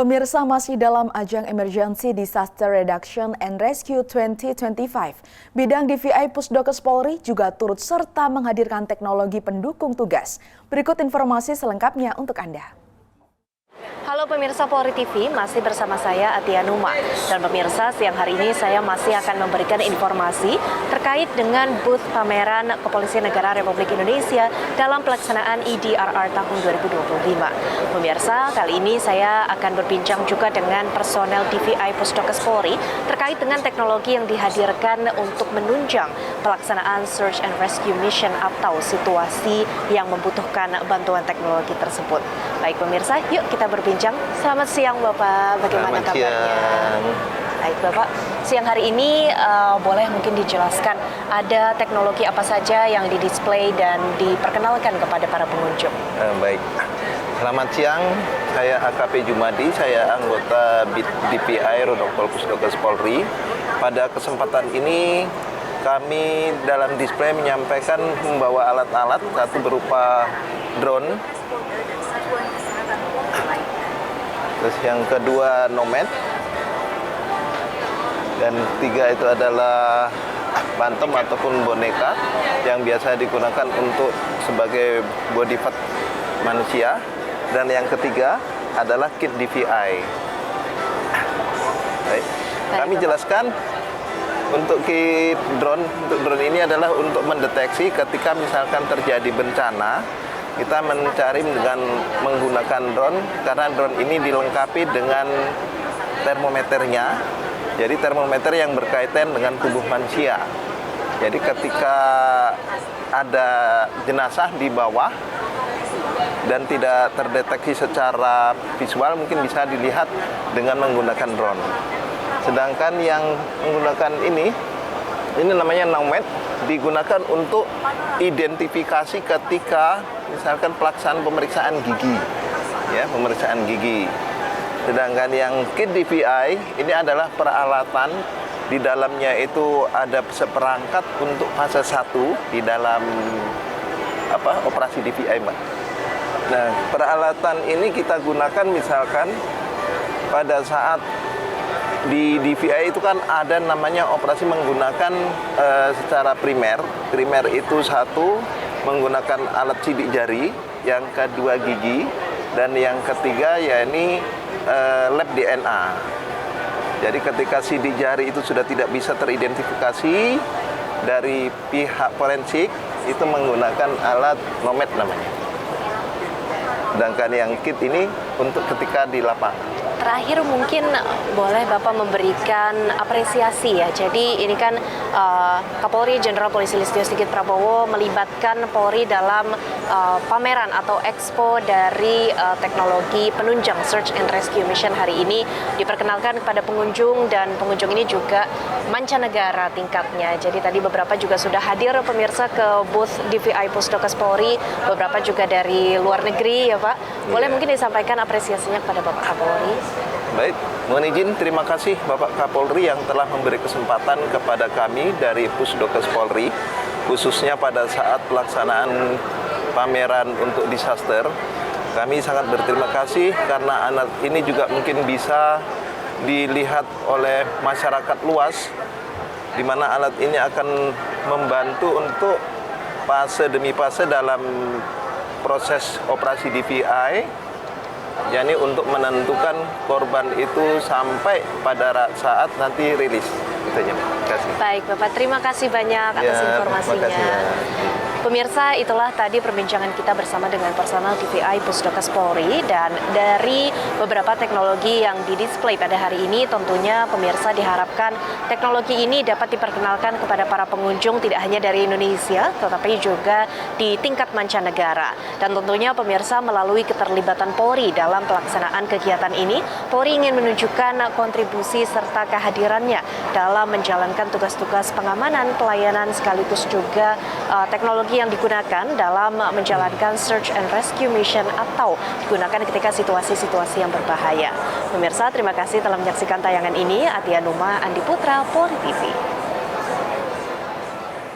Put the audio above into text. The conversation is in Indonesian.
Pemirsa, masih dalam ajang Emergency Disaster Reduction and Rescue 2025, bidang DVI Pusdokes Polri juga turut serta menghadirkan teknologi pendukung tugas. Berikut informasi selengkapnya untuk Anda. Halo pemirsa Polri TV, masih bersama saya Atia Numa. Dan pemirsa, siang hari ini saya masih akan memberikan informasi terkait dengan booth pameran Kepolisian Negara Republik Indonesia dalam pelaksanaan IDRR tahun 2025. Pemirsa, kali ini saya akan berbincang juga dengan personel DVI Pusdokes Polri terkait dengan teknologi yang dihadirkan untuk menunjang pelaksanaan Search and Rescue Mission atau situasi yang membutuhkan bantuan teknologi tersebut. Baik pemirsa, yuk kita berbincang. Selamat siang Bapak, bagaimana kabarnya? Siang. Baik Bapak, siang hari ini boleh mungkin dijelaskan ada teknologi apa saja yang didisplay dan diperkenalkan kepada para pengunjung? Baik, selamat siang. Saya AKP Jumadi, saya anggota DPI Rodokpol Pusdokes Polri. Pada kesempatan ini kami dalam display menyampaikan membawa alat-alat, satu berupa drone, terus yang kedua nomad, dan tiga itu adalah bantam ataupun boneka yang biasa digunakan untuk sebagai body part manusia, dan yang ketiga adalah kit DVI. Baik. Kami jelaskan untuk kit drone, ini adalah untuk mendeteksi ketika misalkan terjadi bencana. Kita mencari dengan menggunakan drone, karena drone ini dilengkapi dengan termometernya. Jadi termometer yang berkaitan dengan tubuh manusia. Jadi ketika ada jenazah di bawah dan tidak terdeteksi secara visual, mungkin bisa dilihat dengan menggunakan drone. Sedangkan yang menggunakan ini namanya nomad, digunakan untuk identifikasi ketika misalkan pelaksanaan pemeriksaan gigi, ya, pemeriksaan gigi. Sedangkan yang kit DVI ini adalah peralatan, di dalamnya itu ada seperangkat untuk fase 1 di dalam operasi DVI, Mbak. Nah, peralatan ini kita gunakan misalkan pada saat di DVI itu kan ada namanya operasi menggunakan secara primer. Primer itu satu menggunakan alat sidik jari, yang kedua gigi, dan yang ketiga yakni lab DNA. Jadi ketika sidik jari itu sudah tidak bisa teridentifikasi dari pihak forensik, itu menggunakan alat nomad namanya. Sedangkan yang kit ini untuk ketika di lapangan. Terakhir mungkin boleh Bapak memberikan apresiasi ya. Jadi ini kan Kapolri Jenderal Polisi Listio Sigit Prabowo melibatkan Polri dalam pameran atau expo dari teknologi penunjang Search and Rescue Mission hari ini diperkenalkan kepada pengunjung, dan pengunjung ini juga mancanegara tingkatnya. Jadi tadi beberapa juga sudah hadir pemirsa ke booth DVI Pusdokes Polri, beberapa juga dari luar negeri ya Pak. Boleh mungkin disampaikan apresiasinya kepada Bapak Kapolri? Baik, mohon izin, terima kasih Bapak Kapolri yang telah memberi kesempatan kepada kami dari Pusdokes Polri, khususnya pada saat pelaksanaan pameran untuk disaster. Kami sangat berterima kasih karena alat ini juga mungkin bisa dilihat oleh masyarakat luas, di mana alat ini akan membantu untuk fase demi fase dalam proses operasi DVI, yakni untuk menentukan korban itu sampai pada saat nanti rilis. Terima kasih. Baik Bapak, terima kasih banyak atas informasinya. Terima kasih. Pemirsa, itulah tadi perbincangan kita bersama dengan personal DVI Pusdokes Polri, dan dari beberapa teknologi yang didisplay pada hari ini, tentunya pemirsa diharapkan teknologi ini dapat diperkenalkan kepada para pengunjung tidak hanya dari Indonesia, tetapi juga di tingkat mancanegara. Dan tentunya pemirsa, melalui keterlibatan Polri dalam pelaksanaan kegiatan ini, Polri ingin menunjukkan kontribusi serta kehadirannya dalam menjalankan tugas-tugas pengamanan, pelayanan, sekaligus juga teknologi yang digunakan dalam menjalankan Search and Rescue Mission atau digunakan ketika situasi-situasi yang berbahaya. Pemirsa, terima kasih telah menyaksikan tayangan ini. Atia Numa, Andi Putra, Polri TV.